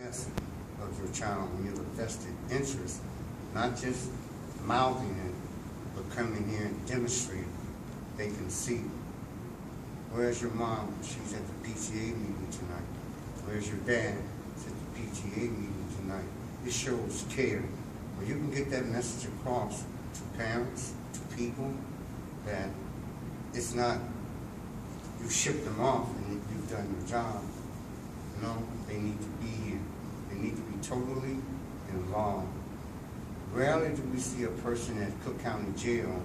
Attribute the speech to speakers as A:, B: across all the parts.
A: best of your child when you have a vested interest, not just mouthing it, but coming here and demonstrating they can see. Where's your mom? She's at the PTA meeting tonight. Where's your dad? He's at the PTA meeting tonight. It shows care. Well, you can get that message across to parents, to people, that it's not you ship them off and you've done your job. No, they need to be here. They need to be totally involved. Rarely do we see a person at Cook County Jail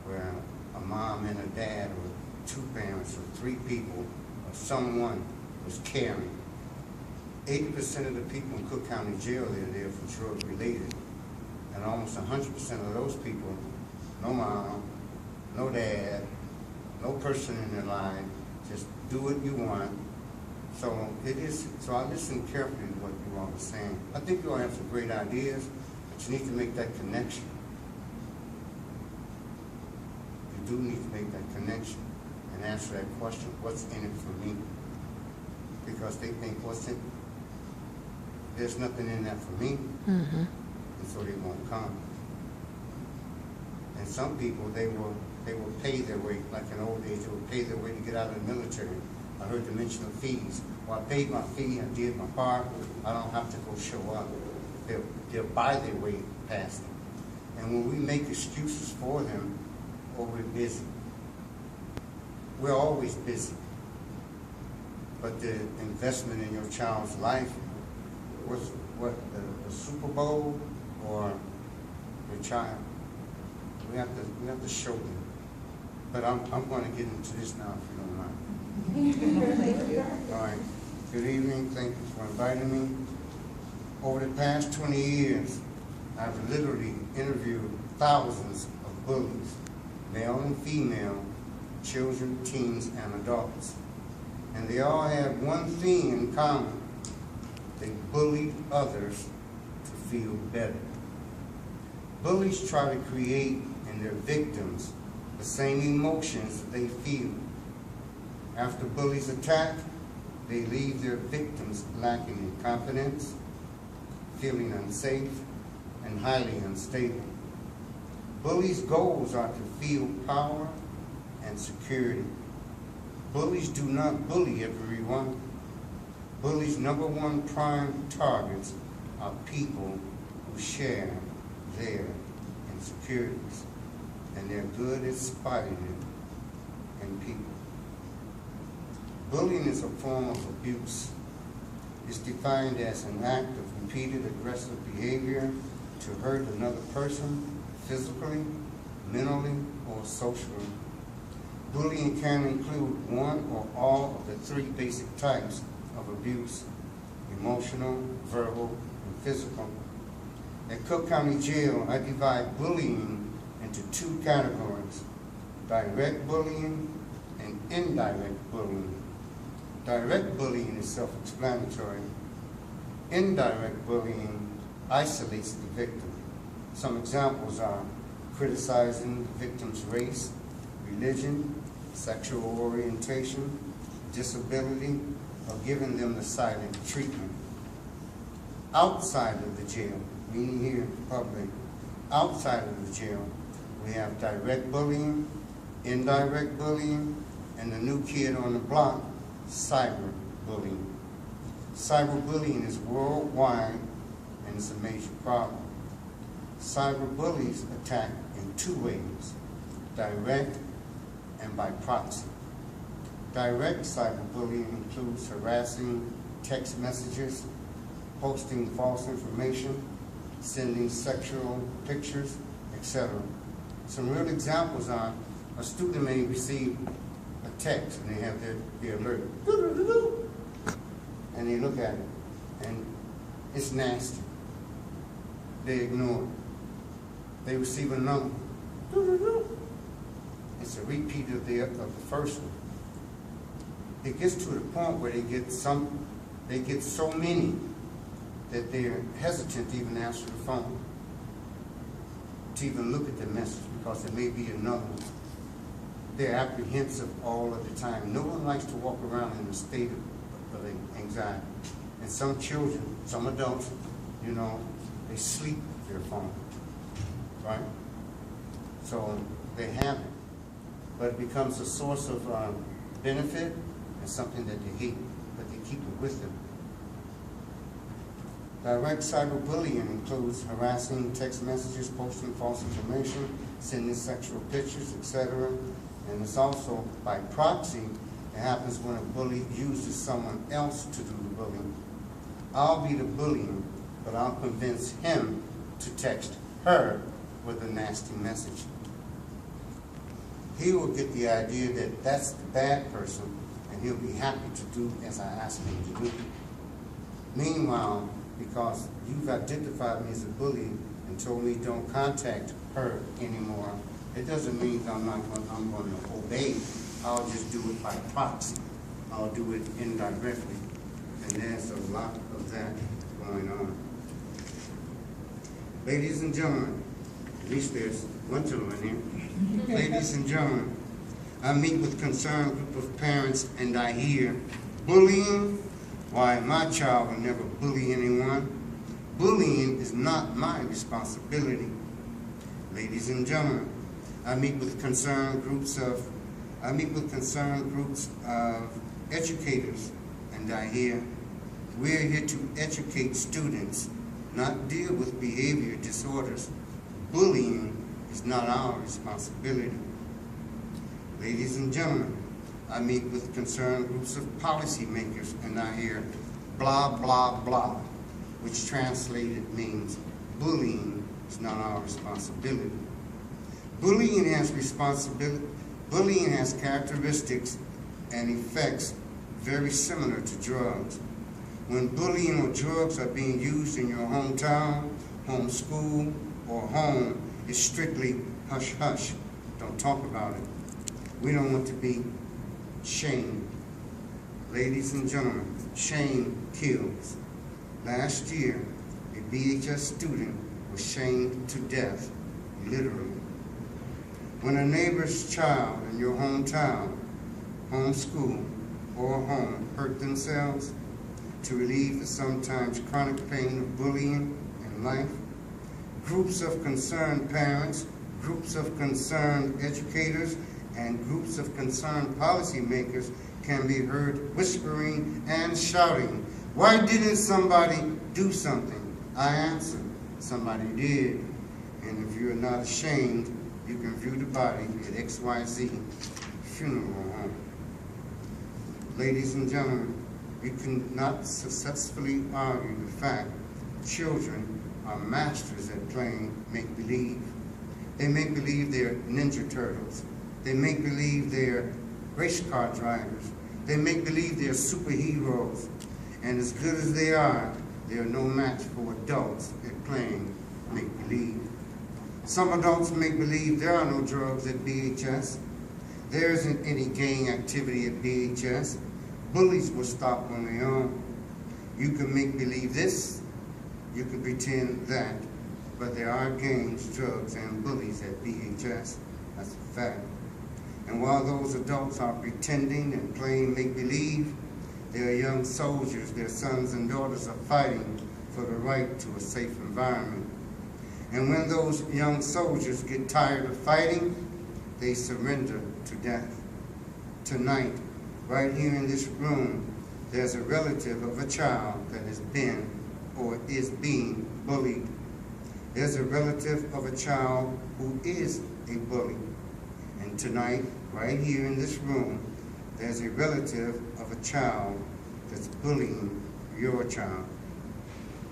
A: where a mom and a dad, or two parents, or three people, or someone was caring. 80% of the people in Cook County Jail, they're there for drug-related. And almost 100% of those people, no mom, no dad, no person in their life, just do what you want. So I listened carefully to what you all are saying. I think you all have some great ideas, but you need to make that connection. You do need to make that connection and answer that question, what's in it for me? Because they think, there's nothing in that for me, and so they won't come. And some people, they will pay their way, like in old days, they would pay their way to get out of the military. I heard the mention of fees. Well, I paid my fee, I did my part, I don't have to go show up. They'll buy their way past them. And when we make excuses for them, or we're busy, we're always busy. But the investment in your child's life was the Super Bowl or your child. We have to show them. But I'm going to get into this now, if you don't mind. All right. Good evening. Thank you for inviting me. Over the past 20 years, I've literally interviewed thousands of bullies, male and female, children, teens, and adults. And they all had one thing in common. They bullied others to feel better. Bullies try to create in their victims the same emotions that they feel. After bullies attack, they leave their victims lacking in confidence, feeling unsafe, and highly unstable. Bullies' goals are to feel power and security. Bullies do not bully everyone. Bullies' number one prime targets are people who share their insecurities, and they're good at spotting it in people. Bullying is a form of abuse. It's defined as an act of repeated aggressive behavior to hurt another person physically, mentally, or socially. Bullying can include one or all of the three basic types of abuse: emotional, verbal, and physical. At Cook County Jail, I divide bullying into two categories: direct bullying and indirect bullying. Direct bullying is self-explanatory. Indirect bullying isolates the victim. Some examples are criticizing the victim's race, religion, sexual orientation, disability, or giving them the silent treatment. Outside of the jail, meaning here in public, outside of the jail, we have direct bullying, indirect bullying, and the new kid on the block, cyberbullying. Cyberbullying is worldwide and it's a major problem. Cyberbullies attack in two ways: direct and by proxy. Direct cyberbullying includes harassing text messages, posting false information, sending sexual pictures, etc. Some real examples are a student may receive a text and they have their alert, and they look at it and it's nasty. They ignore it. They receive another. It's a repeat of the first one. It gets to the point where they get so many that they're hesitant to even answer the phone, to even look at the message, because there may be another one. They're apprehensive all of the time. No one likes to walk around in a state of anxiety. And some children, some adults, you know, they sleep with their phone, right? So they have it. But it becomes a source of benefit and something that they hate, but they keep it with them. Direct cyberbullying includes harassing text messages, posting false information, sending sexual pictures, etc. And it's also by proxy. It happens when a bully uses someone else to do the bullying. I'll be the bully, but I'll convince him to text her with a nasty message. He will get the idea that that's the bad person, and he'll be happy to do as I ask him to do. Meanwhile, because you've identified me as a bully and told me don't contact her anymore, it doesn't mean I'm going to obey. I'll just do it by proxy. I'll do it indirectly. And there's a lot of that going on. Ladies and gentlemen, at least there's one gentleman here. Ladies and gentlemen, I meet with a concerned group of parents and I hear, bullying? Why, my child will never bully anyone. Bullying is not my responsibility. Ladies and gentlemen, I meet with concerned groups of educators, and I hear, we're here to educate students, not deal with behavior disorders. Bullying is not our responsibility. Ladies and gentlemen, I meet with concerned groups of policymakers, and I hear blah, blah, blah, which translated means bullying is not our responsibility. Bullying has characteristics and effects very similar to drugs. When bullying or drugs are being used in your hometown, home school, or home, it's strictly hush hush. Don't talk about it. We don't want to be shamed. Ladies and gentlemen, shame kills. Last year, a BHS student was shamed to death, literally. When a neighbor's child in your hometown, home school, or home hurt themselves to relieve the sometimes chronic pain of bullying in life, groups of concerned parents, groups of concerned educators, and groups of concerned policymakers can be heard whispering and shouting, why didn't somebody do something? I answer, somebody did. And if you're not ashamed, you can view the body at XYZ funeral home. Ladies and gentlemen, you cannot successfully argue the fact children are masters at playing make-believe. They make believe they're Ninja Turtles. They make believe they're race car drivers. They make believe they're superheroes. And as good as they are no match for adults at playing make-believe. Some adults make believe there are no drugs at BHS. There isn't any gang activity at BHS. Bullies will stop on their own. You can make believe this, you can pretend that, but there are gangs, drugs, and bullies at BHS. That's a fact. And while those adults are pretending and playing make-believe, their young soldiers, their sons and daughters are fighting for the right to a safe environment. And when those young soldiers get tired of fighting, they surrender to death. Tonight, right here in this room, there's a relative of a child that has been or is being bullied. There's a relative of a child who is a bully. And tonight, right here in this room, there's a relative of a child that's bullying your child.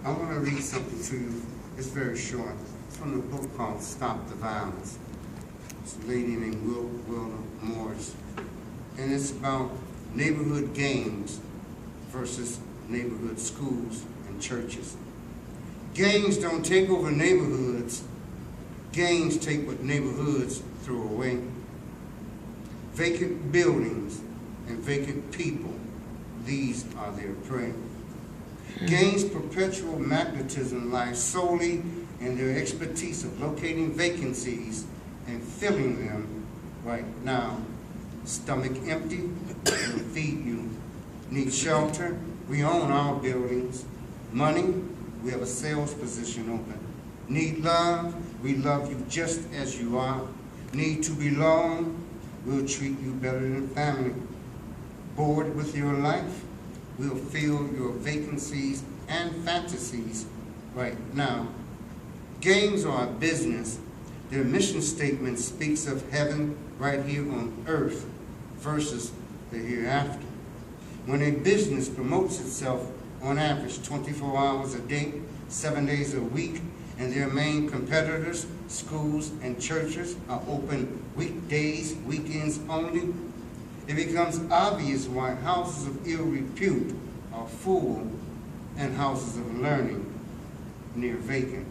A: I want to read something to you. It's very short. It's from a book called Stop the Violence. It's a lady named Wilda Morris. And it's about neighborhood gangs versus neighborhood schools and churches. Gangs don't take over neighborhoods. Gangs take what neighborhoods throw away. Vacant buildings and vacant people, these are their prey. Gangs' perpetual magnetism lies solely in their expertise of locating vacancies and filling them right now. Stomach empty, will feed you. Need shelter, We own our buildings. Money, we have a sales position open. Need love, we love you just as you are. Need to belong, we'll treat you better than family. Bored with your life, we'll fill your vacancies and fantasies right now. Gangs are a business. Their mission statement speaks of heaven right here on earth versus the hereafter. When a business promotes itself on average 24 hours a day, 7 days a week, and their main competitors, schools and churches, are open weekdays, weekends only, it becomes obvious why houses of ill repute are full and houses of learning near vacant.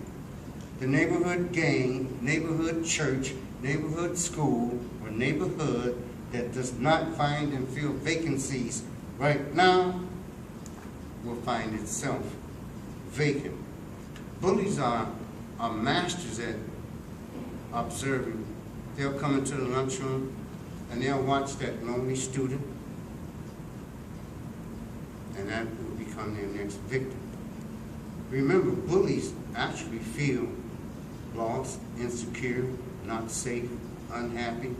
A: The neighborhood gang, neighborhood church, neighborhood school, or neighborhood that does not find and fill vacancies right now will find itself vacant. Bullies are masters at observing. They'll come into the lunchroom and they'll watch that lonely student, and that will become their next victim. Remember, bullies actually feel lost, insecure, not safe, unhappy,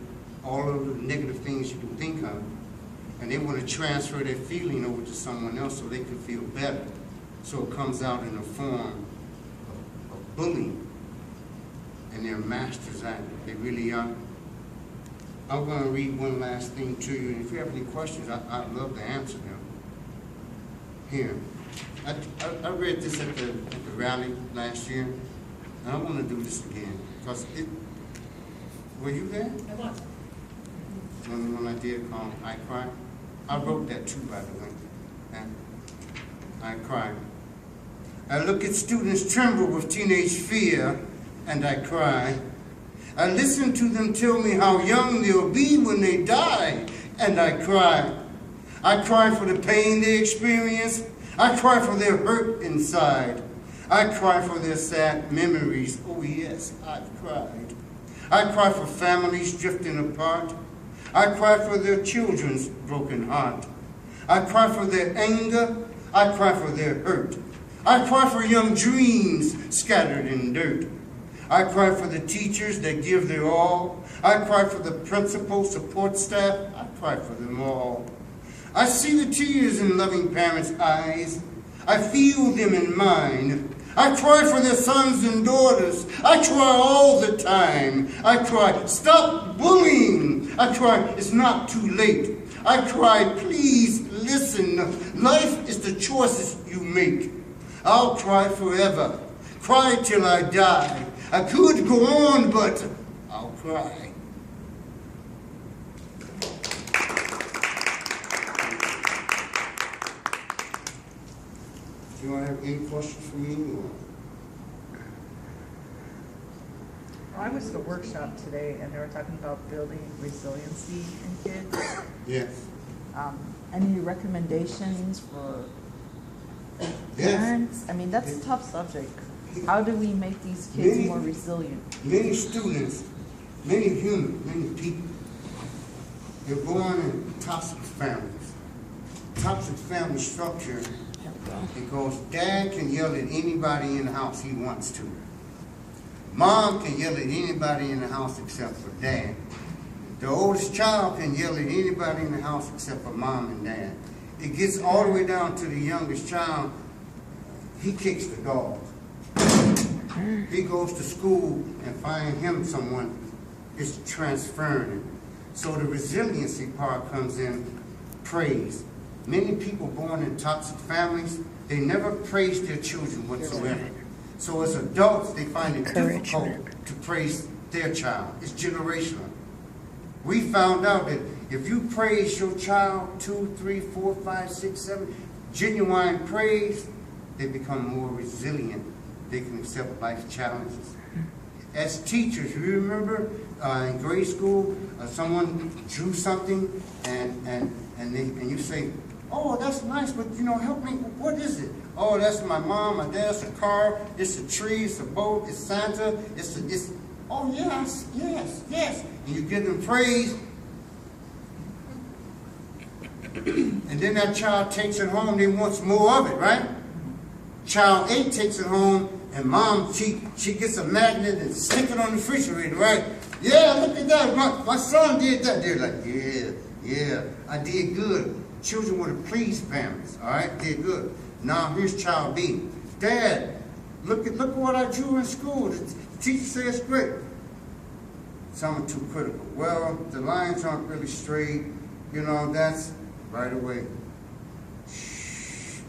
A: all of the negative things you can think of, and they want to transfer that feeling over to someone else so they can feel better. So it comes out in the form of bullying, and they're masters at it. They really are. I'm going to read one last thing to you, and if you have any questions, I'd love to answer them. Here, I read this at the rally last year, and I want to do this again, because it, were you there?
B: I was.
A: When I did I Cried? I wrote that too, by the way. And I cried. I look at students tremble with teenage fear, and I cry. I listen to them tell me how young they'll be when they die, and I cry. I cry for the pain they experience. I cry for their hurt inside. I cry for their sad memories. Oh yes, I've cried. I cry for families drifting apart. I cry for their children's broken heart. I cry for their anger. I cry for their hurt. I cry for young dreams scattered in dirt. I cry for the teachers that give their all. I cry for the principal, support staff. I cry for them all. I see the tears in loving parents' eyes. I feel them in mine. I cry for their sons and daughters. I cry all the time. I cry, stop bullying. I cry, it's not too late. I cry, please listen. Life is the choices you make. I'll cry forever. Cry till I die. I could go on, but I'll cry. Do you want to have any questions for me? Or?
B: I was at a workshop today, and they were talking about building resiliency in kids.
A: Yes.
B: Any recommendations for parents? I mean, that's a tough subject. How do we make these kids more resilient? Many
A: students, many humans, many people, they're born in toxic families. Toxic family structure, because dad can yell at anybody in the house he wants to. Mom can yell at anybody in the house except for dad. The oldest child can yell at anybody in the house except for mom and dad. It gets all the way down to the youngest child. He kicks the dog. He goes to school and finds him someone is transferring it. So the resiliency part comes in praise. Many people born in toxic families, they never praise their children whatsoever. So as adults, they find it difficult to praise their child. It's generational. We found out that if you praise your child 2, 3, 4, 5, 6, 7, genuine praise, they become more resilient. They can accept life challenges. As teachers, you remember in grade school, someone drew something and you say, oh, that's nice, but you know, help me, what is it? Oh, that's my mom, my dad, it's a car, it's a tree, it's a boat, it's Santa, it's oh yes, yes, yes. And you give them praise. And then that child takes it home, they want some more of it, right? Child A takes it home, and mom, she gets a magnet and stick it on the refrigerator, right? Yeah, look at that, my son did that. They're like, yeah, I did good. Children were the pleased parents, all right? Did good. Now here's child B. Dad, look at what I drew in school. The teacher says it's great. Some are too critical. Well, the lines aren't really straight. You know, that's right away. Shh.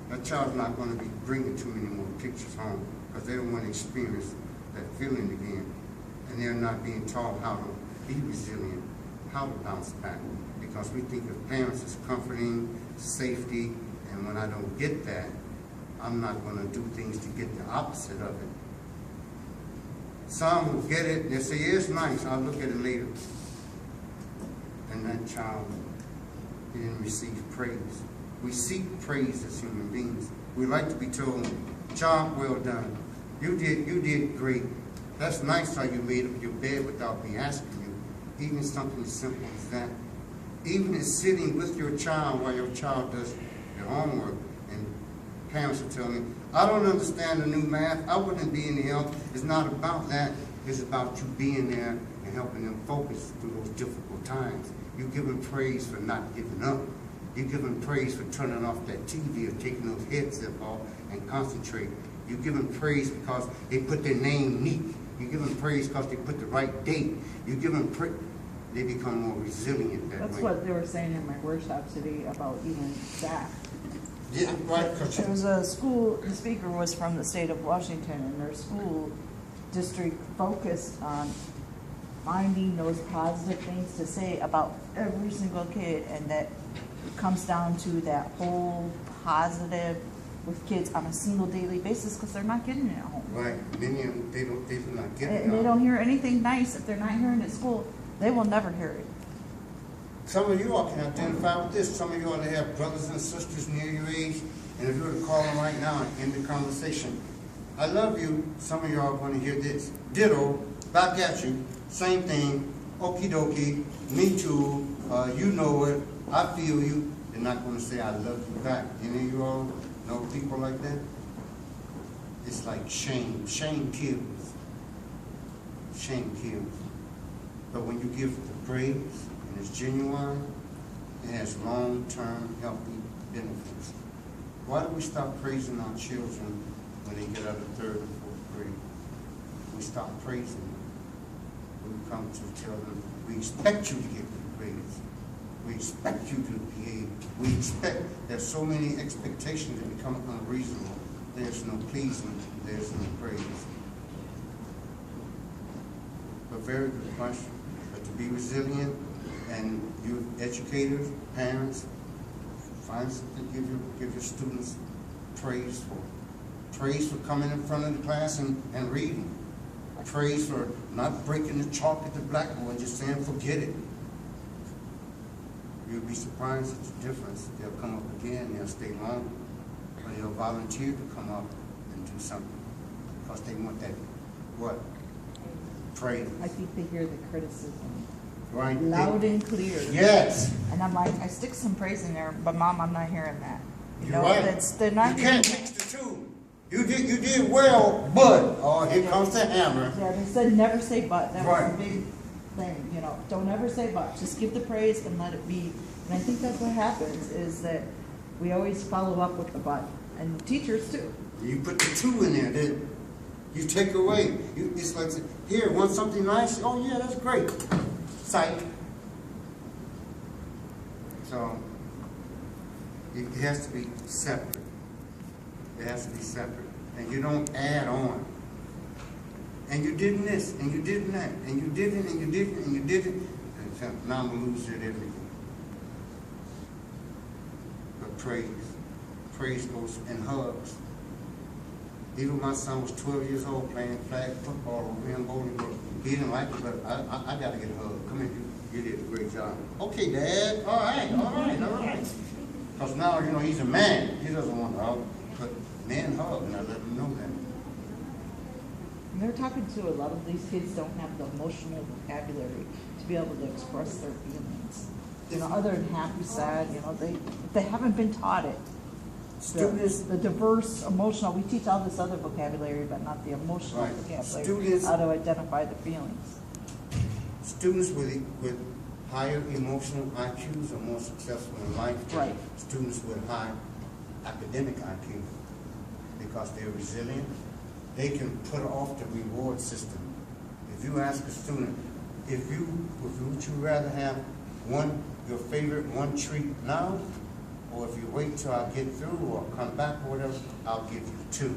A: That child's not going to be bringing too many more pictures home because they don't want to experience that feeling again. And they're not being taught how to be resilient, how to bounce back. Because we think of parents as comforting, safety, and when I don't get that, I'm not going to do things to get the opposite of it. Some will get it, they say, yeah, it's nice, I'll look at it later. And that child didn't receive praise. We seek praise as human beings. We like to be told, job well done. You did great. That's nice how you made up your bed without me asking you. Even something as simple as that. Even as sitting with your child while your child does your homework, and parents are telling me, I don't understand the new math, I wouldn't be any help. It's not about that, it's about you being there and helping them focus through those difficult times. You give them praise for not giving up. You give them praise for turning off that TV or taking those headsets off and concentrate. You give them praise because they put their name neat. You give them praise because they put the right date. You give them praise. They become more resilient that way.
B: That's what they were saying in my workshop today about even that.
A: Yeah, right.
B: There was a school, the speaker was from the state of Washington, and their school district focused on finding those positive things to say about every single kid, and that it comes down to that whole positive with kids on a single daily basis because they're not getting it at home.
A: Right. Many of them, they're not getting it.
B: And they don't hear anything nice. If they're not hearing it at school, they will never hear it.
A: Some of you all can identify with this. Some of you all have brothers and sisters near your age, and if you were to call them right now and end the conversation, I love you. Some of you all are going to hear this. Ditto, back at you, same thing, okie dokie, me too, you know it, I feel you. They're not going to say I love you back. Any of you all know people like that? It's like shame. Shame kills. Shame kills. But when you give the praise, and it's genuine, it has long-term healthy benefits. Why do we stop praising our children when they get out of 3rd and 4th grade? We stop praising them. We come to tell them, we expect you to give them praise. We expect you to behave. We expect, there's so many expectations that become unreasonable. There's no pleasing, there's no praise. A very good question. But to be resilient, and you educators, parents, find something to give your students praise for. Praise for coming in front of the class and reading. Praise for not breaking the chalk at the blackboard, just saying forget it. You'll be surprised at the difference. They'll come up again, they'll stay longer, or they'll volunteer to come up and do something because they want that, what? Praise.
B: I think they hear the criticism
A: Right.
B: loud and clear.
A: Yes.
B: And I'm like, I stick some praise in there, but Mom, I'm not hearing that.
A: You're right.
B: They're not.
A: You can't mix the two. You did well, but here comes the hammer.
B: Yeah, they said never say but. That
A: Right.
B: was a big thing, Don't ever say but. Just give the praise and let it be. And I think that's what happens is that we always follow up with the but, and teachers too.
A: You put the two in there. Then you take away. It's like, here, want something nice? Oh yeah, that's great. Psych. So it has to be separate. It has to be separate. And you don't add on. And you did this, and you did that, and you did it, and you did it, and you did it. And now I'm going to lose it everything. But praise goes in hugs. Even my son was 12 years old playing flag football over here in Bolingbrook. He didn't like it, but I got to get a hug. Come here, you did a great job. Okay, Dad. All right. Because now, he's a man. He doesn't want to hug, but men hug, and I let him know that.
B: And they're talking to a lot of these kids don't have the emotional vocabulary to be able to express their feelings. you know, other than happy, sad, you know, they haven't been taught it.
A: Students,
B: The diverse, emotional, we teach all this other vocabulary, but not the emotional
A: Right.
B: vocabulary.
A: Students-
B: How to identify the feelings.
A: students with higher emotional IQs are more successful in life than
B: Right.
A: students with high academic IQ, because they're resilient. They can put off the reward system. If you ask a student, would you rather have your favorite one treat now, or if you wait till I get through or come back or whatever, I'll give you two.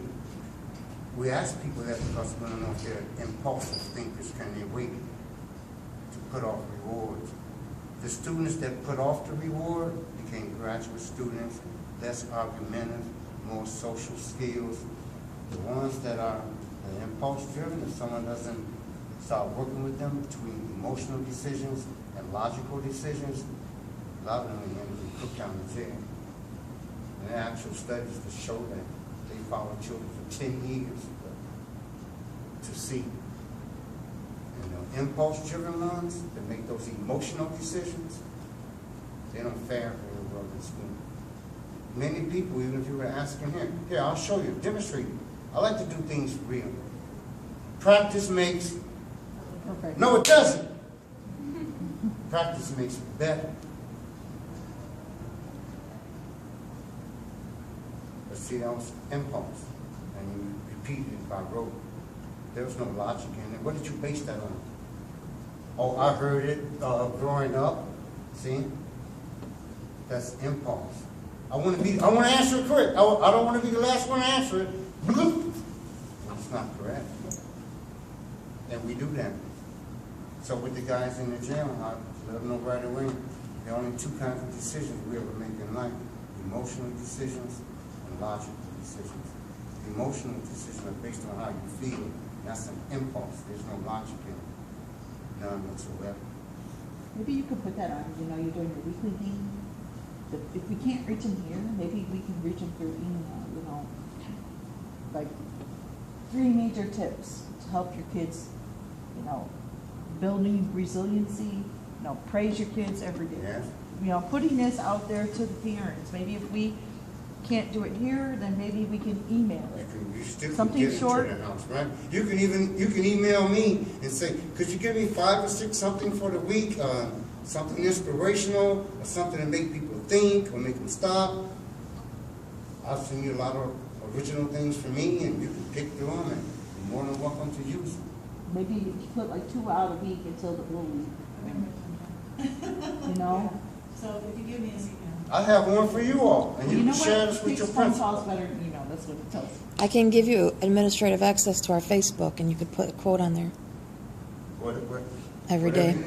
A: We ask people that because we don't know if they're impulsive thinkers, can they wait to put off rewards? The students that put off the reward became graduate students, less argumentative, more social skills. The ones that are impulse driven, if someone doesn't start working with them between emotional decisions and logical decisions, a lot of them end up cooked down in jail. And there are actual studies to show that they follow children for 10 years to see. And the impulse-driven ones that make those emotional decisions, they don't fare very well in school. Many people, even if you were asking here, I'll show you, demonstrate. I like to do things real. Practice makes,
B: Perfect.
A: no it doesn't. Practice makes it better. But see, that was impulse. And you repeated it by rote. There was no logic in it. What did you base that on? Oh, I heard it growing up. See? That's impulse. I want to answer it correct. I don't want to be the last one to answer it. It's not correct. And we do that. So with the guys in the jail, I let them know right away, there are only two kinds of decisions we ever make in life: emotional decisions and logical decisions. The emotional decisions are based on how you feel. That's an impulse. There's no logic in it. None whatsoever.
B: Maybe you could put that on, you know, you're doing the weekly thing. If we can't reach them here, maybe we can reach them through email, you know. Like 3 major tips to help your kids, you know, building resiliency, you know, praise your kids every day.
A: Yes.
B: You know, putting this out there to the parents. Maybe if we can't do it here, then maybe we can email it.
A: You still can
B: Something
A: get it
B: short.
A: to the house, right? You can email me and say, could you give me 5 or 6 something for the week, something inspirational, or something to make people think or make them stop. I'll send you a lot of original things for me, and you can pick through them, and you're more than welcome to use them.
B: Maybe you put like 2 out a week until the blue week. You know?
C: So if you give me his email.
A: I have one for you all, and you
B: know
A: can share
B: what?
A: this with your
B: Phone
A: principal.
B: calls better than email. That's what it tells.
D: I can give you administrative access to our Facebook, and you could put a quote on there
A: What,
D: every
A: whatever
D: day.
A: you need.